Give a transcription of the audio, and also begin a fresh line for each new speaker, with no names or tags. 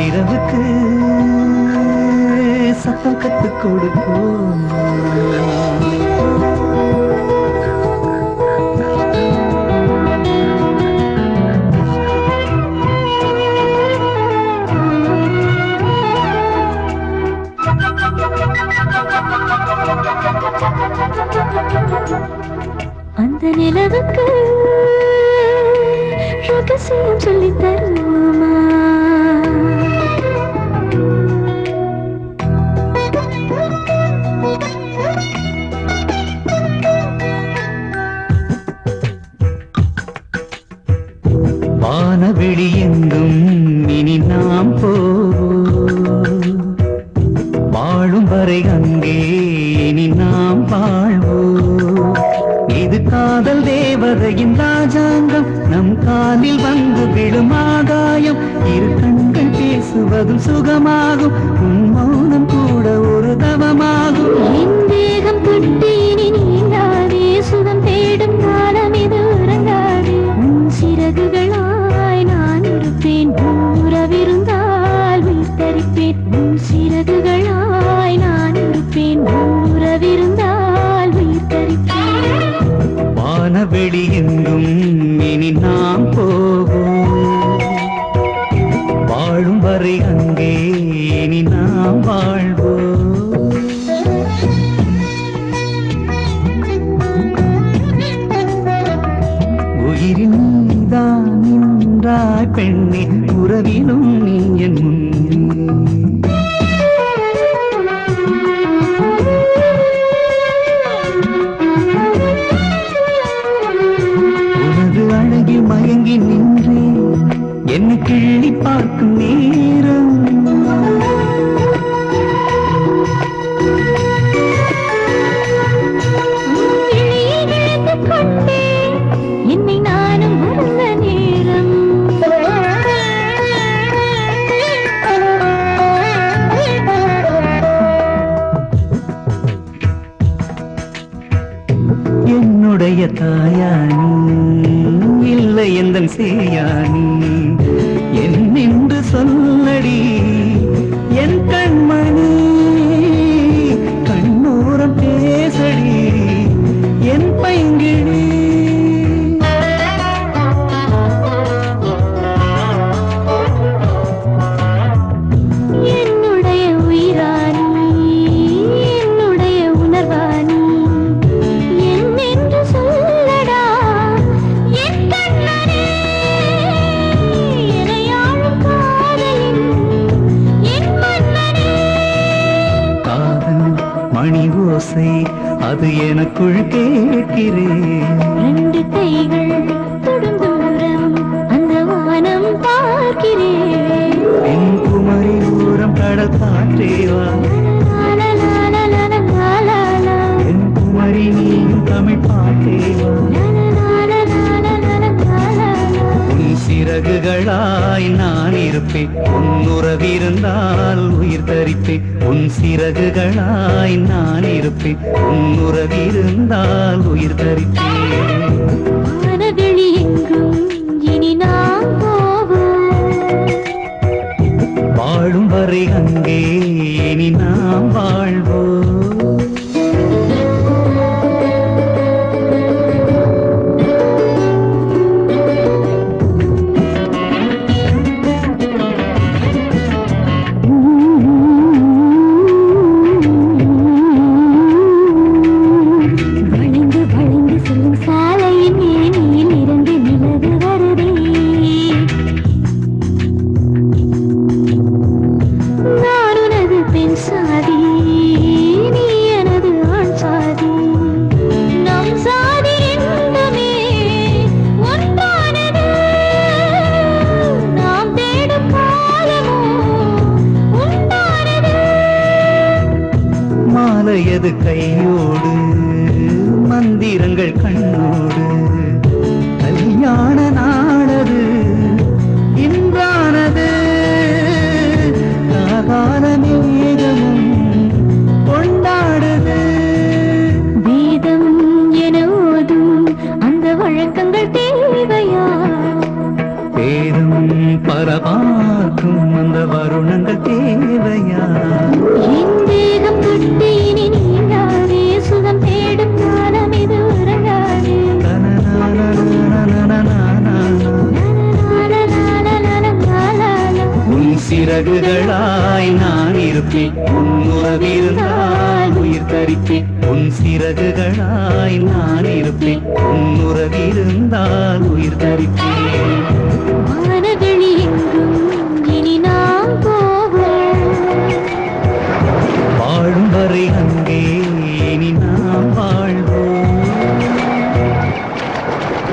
இரவுக்கு சத்தம் கத்துக் கொடுப்போம்.
அந்த நிலவுக்கு ரகசியம் சொல்லித் தருவோமா?
வானவெளி எங்கும் இனி நாம் வாழும் வரை அங்கே இனி நாம் வாழ்வோம். இது காதல் தேவதையின் ராஜாங்கம், நம் காலில் வந்து விழும் ஆகாயம். இரு கண்கள் பேசுவதும் சுகமாகும், உன் மௌனம் கூட ஒரு தவமாகும்.
என் தேகம் தொட்டு இனி நீங்காதே, சுகம் தேடும் காலம் இது உறங்காதே. உன் சிறகுகளாய் நான் இருப்பேன், உறவிருந்தால் வீழ்த்தரிப்பேன். உன் சிறகுகளாய் நான் இருப்பேன், உறவிருந்தால் வீழ்த்தரிப்பேன்.
வானவெளி எங்கும் இனி நாம் வாழும் வரை அங்கே இனி நாம் வாழ்வோம். உயிரின் நீதான் நின்றாய் பெண்ணே, உறவிலும் நீ என் முன்னே. உனது அழகில் மயங்கி நின்றே என்னை கிள்ளி பார்க்கும் நேரம்.
என்னை நானும் மறந்த நேரம்.
என்னுடைய தாயானி இல்லை எந்தன் சேயானி, என்னென்று சொல்லடி என் கண்மணி. கண்ணோரம் பேசடி என் பைங்கிழி.
என்னுடைய உயிரானி, என்னுடைய உணர்வானி, என்னென்று சொல்லடா என் கண்ணனே. எனையாளும் காதலின் என் மன்னனே.
காதல் மணி ஓசை அது எனக்குள் கேட்கிறேன்.
ரெண்டு கைகள் தொடும் தூரம் அந்த வானம் பார்க்கிறேன்.
என் குமரி ஊரம் கடல் காற்றேவா, என் குமரி நீயும் தமிழ் பாட்டேவா. உன் சிறகுகளாய் நான் இருப்பேன், உன் உறவிருந்தால் உயிர் தரிப்பேன். உன் சிறகுகளாய் நான் இருப்பேன், உன் உறவிருந்தால் உயிர் தரிப்பேன்.
வானவெளி எங்கும் இனி நாம்
வாழும் வரை அங்கே இனி நாம் வாழ்வோம்.
வளைந்து வளைந்து செல்லும் சாலையின் மேனில் இருந்து நிலவு வருதே. நான் உனது பெண் சாதி, நீ எனது ஆண் சாதி. நம் சாதி ரெண்டுமே ஒன்றானது. நாம் தேடும் காலமோ உண்டானது.
மாலையது கையோடு, மந்திரங்கள் கண்ணோடு, கல்யாண நாளது இன்றானது. காகால மேகமும் கொண்டாடுது.
வேதம் என ஓதும் அந்த வழக்கங்கள் தேவையா?
வேதம் பரவாக்கும் அந்த வருணங்கள் தேவையா?
என் தேகம் தொட்டு இனி நீங்காதே, சுகம் தேடும் காலம் இது உறங்காதே.
உன் சிறகுகளாய் நான் இருப்பேன், உன் உறவிருந்தால் உயிர் தரிப்பேன். உன் சிறகுகளாய் நான் இருப்பேன், உன் உறவிருந்தால் உயிர் தரிப்பேன்.